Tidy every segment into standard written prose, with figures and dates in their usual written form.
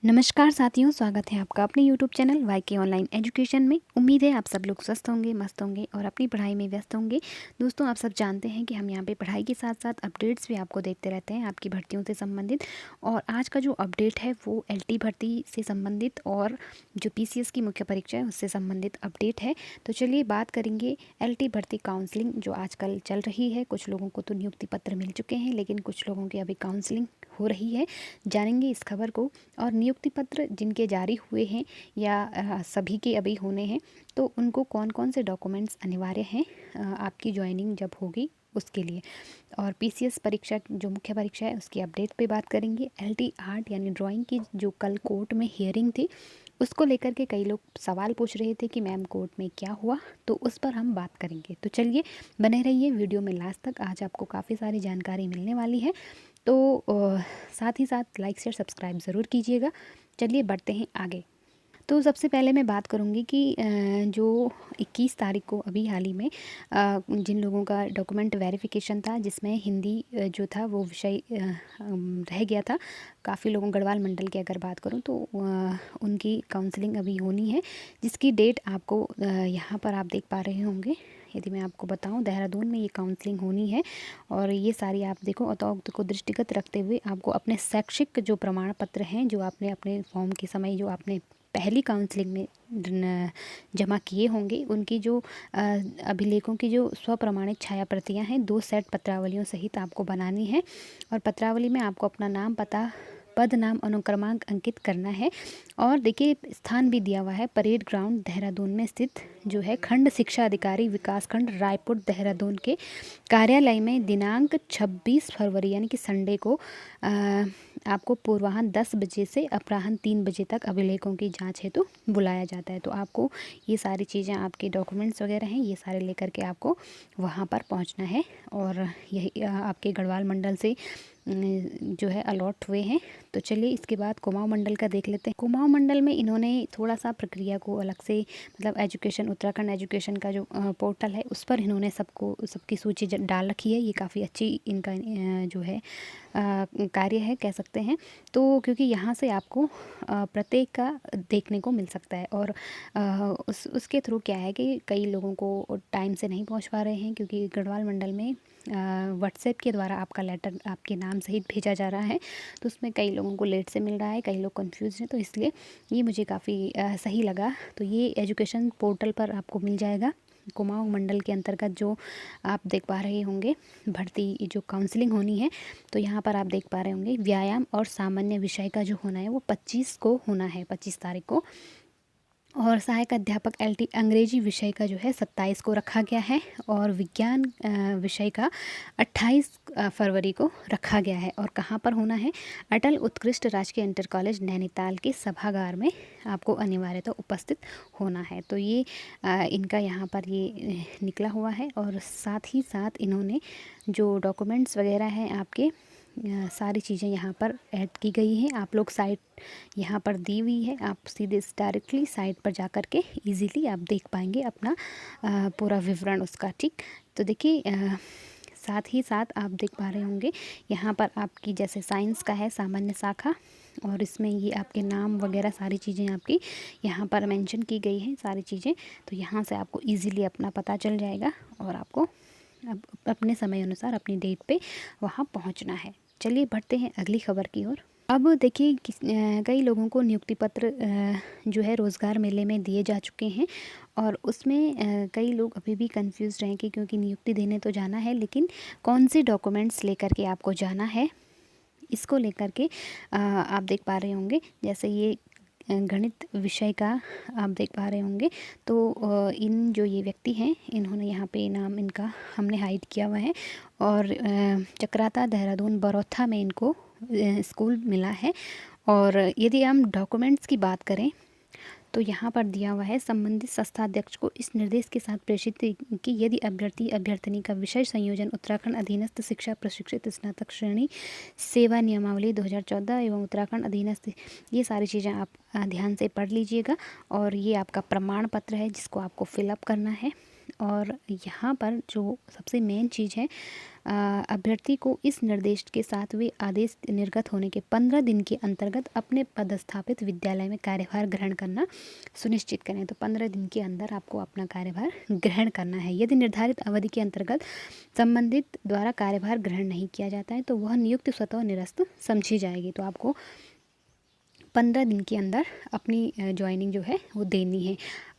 नमस्कार साथियों, स्वागत है आपका अपने यूट्यूब चैनल वाईके ऑनलाइन एजुकेशन में। उम्मीद है आप सब लोग स्वस्थ होंगे, मस्त होंगे और अपनी पढ़ाई में व्यस्त होंगे। दोस्तों, आप सब जानते हैं कि हम यहाँ पे पढ़ाई के साथ साथ अपडेट्स भी आपको देते रहते हैं आपकी भर्तियों से संबंधित। और आज का जो अपडेट है वो एलटी भर्ती से संबंधित और जो पीसीएस की मुख्य परीक्षा है उससे संबंधित अपडेट है। तो चलिए बात करेंगे एलटी भर्ती काउंसलिंग जो आजकल चल रही है। कुछ लोगों को तो नियुक्ति पत्र मिल चुके हैं, लेकिन कुछ लोगों की अभी काउंसलिंग हो रही है। जानेंगे इस खबर को। और नियुक्ति पत्र जिनके जारी हुए हैं या सभी के अभी होने हैं, तो उनको कौन कौन से डॉक्यूमेंट्स अनिवार्य हैं आपकी ज्वाइनिंग जब होगी उसके लिए। और पीसीएस परीक्षा जो मुख्य परीक्षा है उसकी अपडेट पे बात करेंगे। एलटी आर्ट यानी ड्राइंग की जो कल कोर्ट में हियरिंग थी उसको लेकर के कई लोग सवाल पूछ रहे थे कि मैम कोर्ट में क्या हुआ, तो उस पर हम बात करेंगे। तो चलिए बने रहिए वीडियो में लास्ट तक, आज आपको काफ़ी सारी जानकारी मिलने वाली है। तो साथ ही साथ लाइक शेयर सब्सक्राइब ज़रूर कीजिएगा। चलिए बढ़ते हैं आगे। तो सबसे पहले मैं बात करूँगी कि जो 21 तारीख को अभी हाल ही में जिन लोगों का डॉक्यूमेंट वेरिफिकेशन था जिसमें हिंदी जो था वो विषय रह गया था। काफ़ी लोगों गढ़वाल मंडल की अगर बात करूँ तो उनकी काउंसलिंग अभी होनी है, जिसकी डेट आपको यहाँ पर आप देख पा रहे होंगे। यदि मैं आपको बताऊं, देहरादून में ये काउंसलिंग होनी है। और ये सारी आप देखो अतोक्त को दृष्टिगत रखते हुए आपको अपने शैक्षिक जो प्रमाण पत्र हैं जो आपने अपने फॉर्म के समय जो आपने पहली काउंसलिंग में जमा किए होंगे, उनकी जो अभिलेखों की जो स्वप्रमाणित छाया प्रतियाँ हैं 2 सेट पत्रावलियों सहित आपको बनानी है। और पत्रावली में आपको अपना नाम, पता, पद नाम, अनुक्रमांक अंकित करना है। और देखिए स्थान भी दिया हुआ है, परेड ग्राउंड देहरादून में स्थित जो है खंड शिक्षा अधिकारी विकास खंड रायपुर देहरादून के कार्यालय में दिनांक 26 फरवरी यानी कि संडे को आपको पूर्वाह्न 10 बजे से अपराह्न 3 बजे तक अभिलेखों की जांच हेतु बुलाया जाता है। तो आपको ये सारी चीज़ें, आपके डॉक्यूमेंट्स वगैरह हैं, ये सारे लेकर के आपको वहाँ पर पहुँचना है। और यही आपके गढ़वाल मंडल से जो है अलॉट हुए हैं। तो चलिए इसके बाद कुमाऊं मंडल का देख लेते हैं। कुमाऊं मंडल में इन्होंने थोड़ा सा प्रक्रिया को अलग से, मतलब एजुकेशन, उत्तराखंड एजुकेशन का जो पोर्टल है उस पर इन्होंने सबकी सूची डाल रखी है। ये काफ़ी अच्छी इनका जो है कार्य है कह सकते हैं। तो क्योंकि यहाँ से आपको प्रत्येक का देखने को मिल सकता है। और उसके थ्रू क्या है कि कई लोगों को टाइम से नहीं पहुँच पा रहे हैं, क्योंकि गढ़वाल मंडल में व्हाट्सएप के द्वारा आपका लेटर आपके नाम सहित भेजा जा रहा है। तो उसमें कई लोगों को लेट से मिल रहा है, कई लोग कंफ्यूज हैं। तो इसलिए ये मुझे काफ़ी सही लगा। तो ये एजुकेशन पोर्टल पर आपको मिल जाएगा। कुमाऊं मंडल के अंतर्गत जो आप देख पा रहे होंगे भर्ती जो काउंसलिंग होनी है, तो यहाँ पर आप देख पा रहे होंगे व्यायाम और सामान्य विषय का जो होना है वो 25 को होना है, 25 तारीख को। और सहायक अध्यापक एलटी अंग्रेजी विषय का जो है 27 को रखा गया है। और विज्ञान विषय का 28 फरवरी को रखा गया है। और कहाँ पर होना है? अटल उत्कृष्ट राजकीय इंटर कॉलेज नैनीताल के सभागार में आपको अनिवार्यतः उपस्थित होना है। तो ये इनका यहाँ पर ये निकला हुआ है। और साथ ही साथ इन्होंने जो डॉक्यूमेंट्स वगैरह हैं आपके सारी चीज़ें यहाँ पर ऐड की गई हैं। आप लोग साइट यहाँ पर दी हुई है, आप सीधे डायरेक्टली साइट पर जा कर के ईज़िली आप देख पाएंगे अपना पूरा विवरण उसका। ठीक, तो देखिए साथ ही साथ आप देख पा रहे होंगे यहाँ पर आपकी जैसे साइंस का है सामान्य शाखा, और इसमें ये आपके नाम वगैरह सारी चीज़ें आपकी यहाँ पर मेंशन की गई हैं सारी चीज़ें। तो यहाँ से आपको इजीली अपना पता चल जाएगा और आपको अब अपने समय अनुसार अपनी डेट पे वहाँ पहुँचना है। चलिए बढ़ते हैं अगली खबर की ओर। अब देखिए कई लोगों को नियुक्ति पत्र जो है रोज़गार मेले में दिए जा चुके हैं। और उसमें कई लोग अभी भी कंफ्यूज रहेंगे, क्योंकि नियुक्ति देने तो जाना है, लेकिन कौन से डॉक्यूमेंट्स लेकर के आपको जाना है इसको लेकर के आप देख पा रहे होंगे। जैसे ये गणित विषय का आप देख पा रहे होंगे। तो इन जो ये व्यक्ति हैं इन्होंने यहाँ पे नाम इनका हमने हाइड किया हुआ है। और चक्राता देहरादून बरौथा में इनको स्कूल मिला है। और यदि हम डॉक्यूमेंट्स की बात करें तो यहाँ पर दिया हुआ है, संबंधित संस्थाध्यक्ष को इस निर्देश के साथ प्रेषित कि यदि अभ्यर्थी अभ्यर्थिनी का विषय संयोजन उत्तराखंड अधीनस्थ शिक्षा प्रशिक्षित स्नातक श्रेणी सेवा नियमावली 2014 एवं उत्तराखंड अधीनस्थ, ये सारी चीज़ें आप ध्यान से पढ़ लीजिएगा। और ये आपका प्रमाण पत्र है जिसको आपको फिलअप करना है। और यहाँ पर जो सबसे मेन चीज़ है, अभ्यर्थी को इस निर्देश के साथ वे आदेश निर्गत होने के 15 दिन के अंतर्गत अपने पदस्थापित विद्यालय में कार्यभार ग्रहण करना सुनिश्चित करें। तो 15 दिन के अंदर आपको अपना कार्यभार ग्रहण करना है। यदि निर्धारित अवधि के अंतर्गत संबंधित द्वारा कार्यभार ग्रहण नहीं किया जाता है तो वह नियुक्ति स्वतः निरस्त समझी जाएगी। तो आपको 15 दिन के अंदर अपनी जॉइनिंग जो है वो देनी है।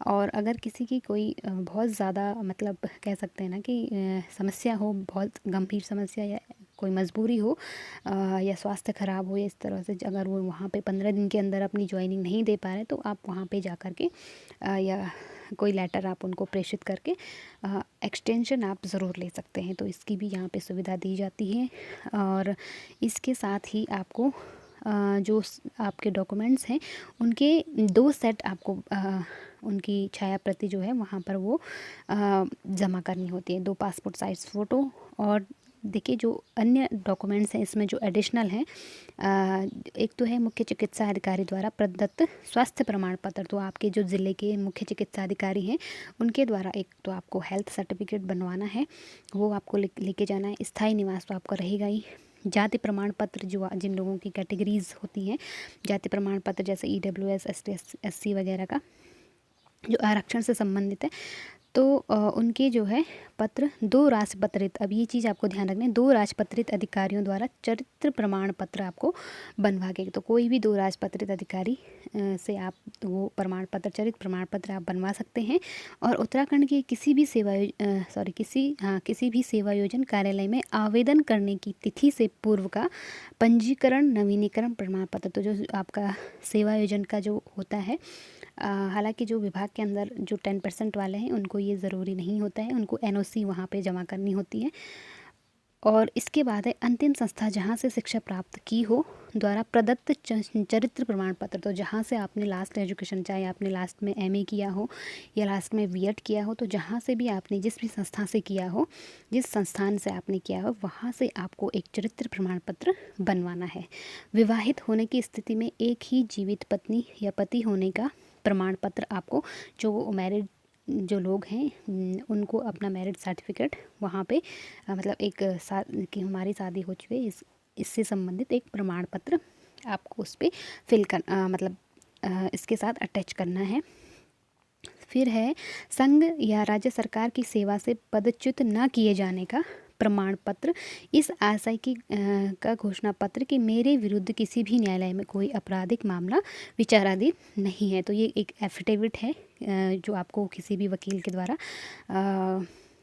और अगर किसी की कोई बहुत ज़्यादा मतलब कह सकते हैं ना कि समस्या हो, बहुत गंभीर समस्या या कोई मजबूरी हो या स्वास्थ्य ख़राब हो या इस तरह से, अगर वो वहाँ पे 15 दिन के अंदर अपनी जॉइनिंग नहीं दे पा रहे तो आप वहाँ पे जा कर के या कोई लेटर आप उनको प्रेषित करके एक्सटेंशन आप ज़रूर ले सकते हैं। तो इसकी भी यहाँ पे सुविधा दी जाती है। और इसके साथ ही आपको जो आपके डॉक्यूमेंट्स हैं उनके 2 सेट आपको उनकी छाया प्रति जो है वहाँ पर वो जमा करनी होती है। 2 पासपोर्ट साइज़ फ़ोटो। और देखिए जो अन्य डॉक्यूमेंट्स हैं इसमें जो एडिशनल हैं, एक तो है मुख्य चिकित्सा अधिकारी द्वारा प्रदत्त स्वास्थ्य प्रमाण पत्र। तो आपके जो ज़िले के मुख्य चिकित्सा अधिकारी हैं उनके द्वारा एक तो आपको हेल्थ सर्टिफिकेट बनवाना है, वो आपको लेके जाना है। स्थायी निवास तो आपका रहेगा ही। जाति प्रमाण पत्र, जो जिन लोगों की कैटेगरीज़ होती हैं, जाति प्रमाण पत्र जैसे EWS ST SC वगैरह का जो आरक्षण से संबंधित है, तो उनके जो है पत्र 2 राजपत्रित, अब ये चीज़ आपको ध्यान रखना है, 2 राजपत्रित अधिकारियों द्वारा चरित्र प्रमाण पत्र आपको बनवा के, तो कोई भी 2 राजपत्रित अधिकारी से आप वो प्रमाण पत्र, चरित्र प्रमाण पत्र आप बनवा सकते हैं। और उत्तराखंड के किसी भी किसी भी सेवा योजन कार्यालय में आवेदन करने की तिथि से पूर्व का पंजीकरण नवीनीकरण प्रमाण पत्र। तो जो आपका सेवा योजन का जो होता है, हालांकि जो विभाग के अंदर जो 10% वाले हैं उनको ये ज़रूरी नहीं होता है, उनको NOC वहाँ पे जमा करनी होती है। और इसके बाद है अंतिम संस्था जहाँ से शिक्षा प्राप्त की हो द्वारा प्रदत्त चरित्र प्रमाण पत्र। तो जहाँ से आपने लास्ट एजुकेशन, चाहे आपने लास्ट में MA किया हो या लास्ट में B.Ed किया हो, तो जहाँ से भी आपने जिस भी संस्था से किया हो, जिस संस्थान से आपने किया हो, वहाँ से आपको एक चरित्र प्रमाण पत्र बनवाना है। विवाहित होने की स्थिति में एक ही जीवित पत्नी या पति होने का प्रमाण पत्र आपको, जो मैरिड जो लोग हैं उनको अपना मैरिज सर्टिफिकेट वहाँ पे मतलब एक कि हमारी शादी हो चुकी है, इससे संबंधित एक प्रमाण पत्र आपको उस पर फिल कर इसके साथ अटैच करना है। फिर है संघ या राज्य सरकार की सेवा से पदच्युत न किए जाने का प्रमाण पत्र। इस आशय की का घोषणा पत्र कि मेरे विरुद्ध किसी भी न्यायालय में कोई आपराधिक मामला विचाराधीन नहीं है। तो ये एक एफिडेविट है जो आपको किसी भी वकील के द्वारा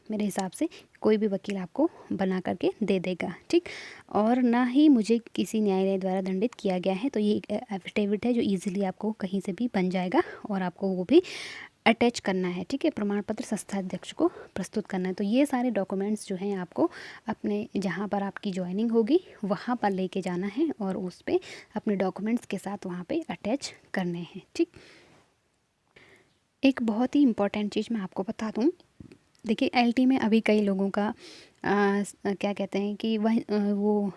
मेरे हिसाब से कोई भी वकील आपको बना करके दे देगा, ठीक। और ना ही मुझे किसी न्यायालय द्वारा दंडित किया गया है। तो ये एक एफिडेविट है जो ईजिली आपको कहीं से भी बन जाएगा और आपको वो भी अटैच करना है, ठीक है। प्रमाण पत्र संस्था अध्यक्ष को प्रस्तुत करना है। तो ये सारे डॉक्यूमेंट्स जो हैं आपको अपने जहाँ पर आपकी ज्वाइनिंग होगी वहाँ पर लेके जाना है और उस पर अपने डॉक्यूमेंट्स के साथ वहाँ पे अटैच करने हैं, ठीक। एक बहुत ही इम्पॉर्टेंट चीज़ मैं आपको बता दूँ। देखिए LT में अभी कई लोगों का क्या कहते हैं कि वो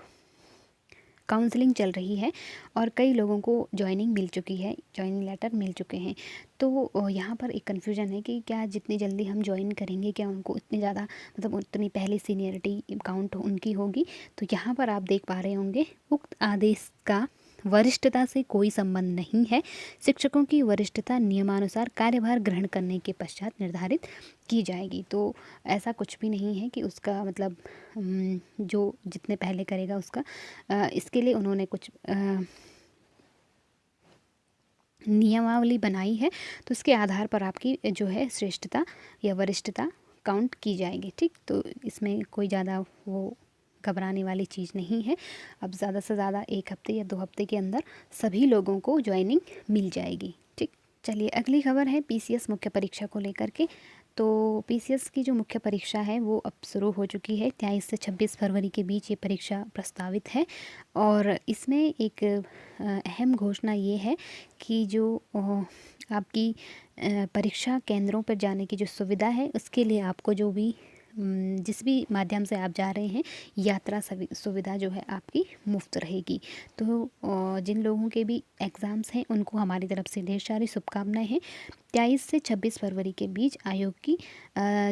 काउंसलिंग चल रही है और कई लोगों को जॉइनिंग मिल चुकी है, जॉइनिंग लेटर मिल चुके हैं। तो यहाँ पर एक कन्फ्यूजन है कि क्या जितनी जल्दी हम जॉइन करेंगे क्या उनको इतनी ज़्यादा मतलब उतनी पहले सीनियरिटी काउंट उनकी होगी। तो यहाँ पर आप देख पा रहे होंगे उक्त आदेश का वरिष्ठता से कोई संबंध नहीं है। शिक्षकों की वरिष्ठता नियमानुसार कार्यभार ग्रहण करने के पश्चात निर्धारित की जाएगी। तो ऐसा कुछ भी नहीं है कि उसका मतलब जो जितने पहले करेगा उसका इसके लिए उन्होंने कुछ नियमावली बनाई है। तो इसके आधार पर आपकी जो है श्रेष्ठता या वरिष्ठता काउंट की जाएगी, ठीक। तो इसमें कोई ज़्यादा वो घबराने वाली चीज़ नहीं है। अब ज़्यादा से ज़्यादा 1 हफ्ते या 2 हफ्ते के अंदर सभी लोगों को ज्वाइनिंग मिल जाएगी, ठीक। चलिए अगली खबर है PCS मुख्य परीक्षा को लेकर के। तो PCS की जो मुख्य परीक्षा है वो अब शुरू हो चुकी है। 23 से 26 फरवरी के बीच ये परीक्षा प्रस्तावित है। और इसमें एक अहम घोषणा ये है कि जो आपकी परीक्षा केंद्रों पर जाने की जो सुविधा है उसके लिए आपको जो भी जिस भी माध्यम से आप जा रहे हैं यात्रा सुविधा जो है आपकी मुफ्त रहेगी। तो जिन लोगों के भी एग्ज़ाम्स हैं उनको हमारी तरफ से ढेर सारी शुभकामनाएं हैं। 23 से 26 फरवरी के बीच आयोग की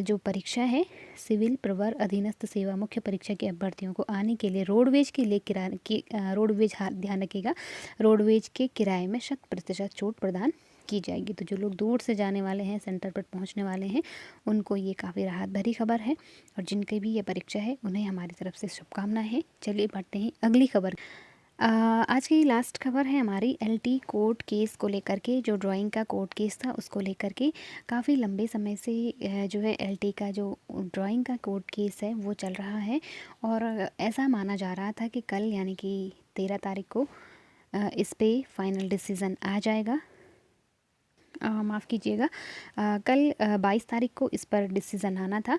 जो परीक्षा है सिविल प्रवर अधीनस्थ सेवा मुख्य परीक्षा के अभ्यर्थियों को आने के लिए रोडवेज के लिए किराए की रोडवेज ध्यान रखिएगा, रोडवेज के किराए में 100% छूट प्रदान की जाएगी। तो जो लोग दूर से जाने वाले हैं, सेंटर पर पहुंचने वाले हैं, उनको ये काफ़ी राहत भरी खबर है और जिनकी भी ये परीक्षा है उन्हें हमारी तरफ से शुभकामनाएं हैं। चलिए बढ़ते हैं अगली खबर। आज की लास्ट खबर है हमारी एलटी कोर्ट केस को लेकर के। जो ड्राइंग का कोर्ट केस था उसको लेकर के काफ़ी लंबे समय से जो है एलटी का जो ड्राइंग का कोर्ट केस है वो चल रहा है और ऐसा माना जा रहा था कि कल यानी कि 13 तारीख को इस पे फाइनल डिसीज़न आ जाएगा। माफ़ कीजिएगा, कल 22 तारीख को इस पर डिसीज़न आना था,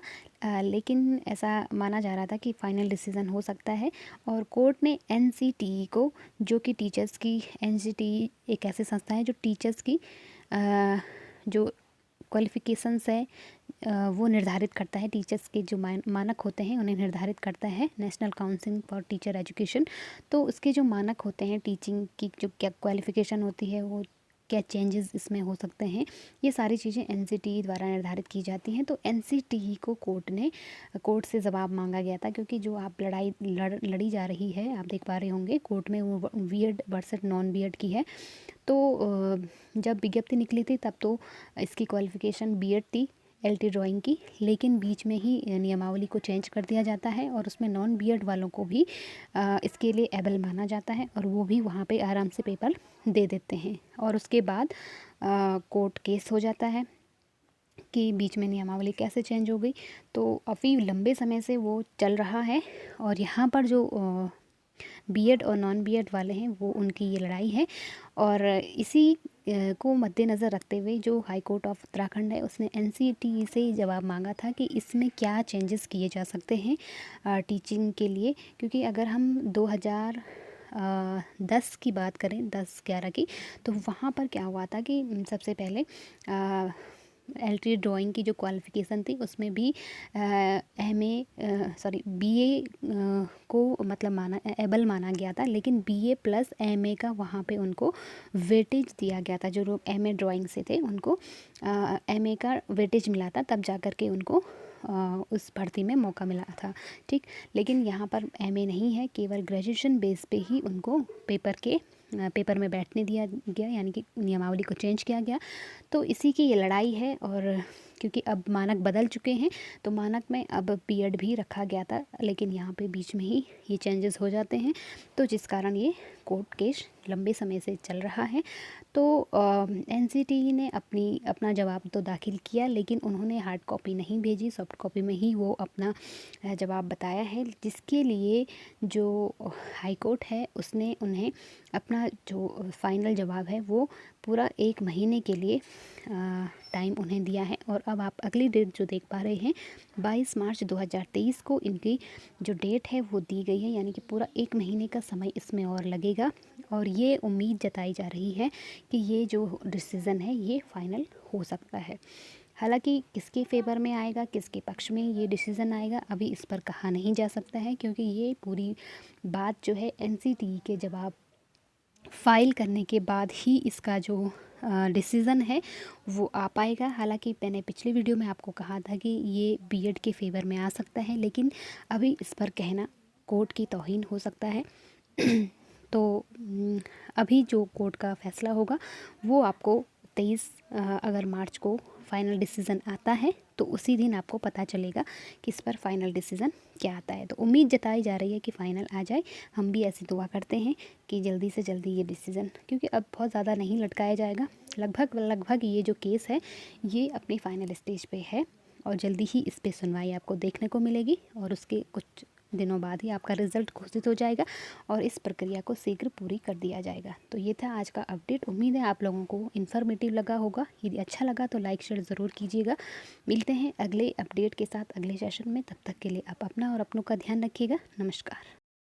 लेकिन ऐसा माना जा रहा था कि फ़ाइनल डिसीज़न हो सकता है। और कोर्ट ने एनसीटीई को, जो कि टीचर्स की, एनसीटीई एक ऐसी संस्था है जो टीचर्स की जो क्वालिफ़िकेशंस है वो निर्धारित करता है। टीचर्स के जो मानक होते हैं उन्हें निर्धारित करता है national council for teacher education. तो उसके जो मानक होते हैं टीचिंग की, जो क्या क्वालिफ़िकेशन होती है, वो क्या चेंजेस इसमें हो सकते हैं, ये सारी चीज़ें एनसीटीई द्वारा निर्धारित की जाती हैं। तो एनसीटीई को कोर्ट से जवाब मांगा गया था, क्योंकि जो आप लड़ाई लड़ी जा रही है, आप देख पा रहे होंगे कोर्ट में, वो बीएड वर्सेस नॉन बीएड की है। तो जब विज्ञप्ति निकली थी तब तो इसकी क्वालिफ़िकेशन बीएड थी एलटी ड्राइंग की, लेकिन बीच में ही नियमावली को चेंज कर दिया जाता है और उसमें नॉन बीएड वालों को भी इसके लिए एबल माना जाता है और वो भी वहाँ पे आराम से पेपर दे देते हैं। और उसके बाद कोर्ट केस हो जाता है कि बीच में नियमावली कैसे चेंज हो गई। तो अभी लंबे समय से वो चल रहा है और यहाँ पर जो बीएड और नॉन बीएड वाले हैं वो उनकी ये लड़ाई है। और इसी को मद्देनज़र रखते हुए जो हाई कोर्ट ऑफ उत्तराखंड है उसने एनसीटीई से जवाब मांगा था कि इसमें क्या चेंजेस किए जा सकते हैं टीचिंग के लिए। क्योंकि अगर हम 2010 की बात करें, 10-11 की, तो वहाँ पर क्या हुआ था कि सबसे पहले एलटी ड्राइंग की जो क्वालिफ़िकेशन थी उसमें भी बीए को मतलब एबल माना गया था, लेकिन बीए प्लस एमए का वहाँ पे उनको वेटेज दिया गया था। जो लोग एमए ड्राइंग से थे उनको एमए का वेटेज मिला था, तब जा कर के उनको उस भर्ती में मौका मिला था। ठीक, लेकिन यहाँ पर एमए नहीं है, केवल ग्रेजुएशन बेस पे ही उनको पेपर में बैठने दिया गया, यानी कि नियमावली को चेंज किया गया। तो इसी की ये लड़ाई है। और क्योंकि अब मानक बदल चुके हैं तो मानक में अब बीएड भी रखा गया था, लेकिन यहाँ पे बीच में ही ये चेंजेस हो जाते हैं, तो जिस कारण ये कोर्ट केस लंबे समय से चल रहा है। तो एनसीटीई ने अपना जवाब तो दाखिल किया, लेकिन उन्होंने हार्ड कॉपी नहीं भेजी, सॉफ्ट कॉपी में ही वो अपना जवाब बताया है, जिसके लिए जो हाई कोर्ट है उसने उन्हें अपना जो फाइनल जवाब है वो पूरा 1 महीने के लिए टाइम उन्हें दिया है। और अब आप अगली डेट जो देख पा रहे हैं 22 मार्च 2023 को इनकी जो डेट है वो दी गई है, यानी कि पूरा 1 महीने का समय इसमें और लगेगा। और ये उम्मीद जताई जा रही है कि ये जो डिसीज़न है ये फाइनल हो सकता है। हालांकि किसके फेवर में आएगा, किसके पक्ष में ये डिसीज़न आएगा, अभी इस पर कहा नहीं जा सकता है, क्योंकि ये पूरी बात जो है एनसीटीई के जवाब फाइल करने के बाद ही इसका जो डिसीज़न है वो आ पाएगा। हालांकि मैंने पिछली वीडियो में आपको कहा था कि ये बीएड के फेवर में आ सकता है, लेकिन अभी इस पर कहना कोर्ट की तौहीन हो सकता है। तो अभी जो कोर्ट का फ़ैसला होगा वो आपको 23 अगर मार्च को फ़ाइनल डिसीज़न आता है तो उसी दिन आपको पता चलेगा कि इस पर फ़ाइनल डिसीज़न क्या आता है। तो उम्मीद जताई जा रही है कि फ़ाइनल आ जाए, हम भी ऐसी दुआ करते हैं कि जल्दी से जल्दी ये डिसीज़न, क्योंकि अब बहुत ज़्यादा नहीं लटकाया जाएगा, लगभग ये जो केस है ये अपनी फ़ाइनल स्टेज पे है और जल्दी ही इस पर सुनवाई आपको देखने को मिलेगी और उसके कुछ दिनों बाद ही आपका रिज़ल्ट घोषित हो जाएगा और इस प्रक्रिया को शीघ्र पूरी कर दिया जाएगा। तो ये था आज का अपडेट। उम्मीद है आप लोगों को इन्फॉर्मेटिव लगा होगा। यदि अच्छा लगा तो लाइक शेयर ज़रूर कीजिएगा। मिलते हैं अगले अपडेट के साथ अगले सेशन में, तब तक के लिए आप अपना और अपनों का ध्यान रखिएगा। नमस्कार।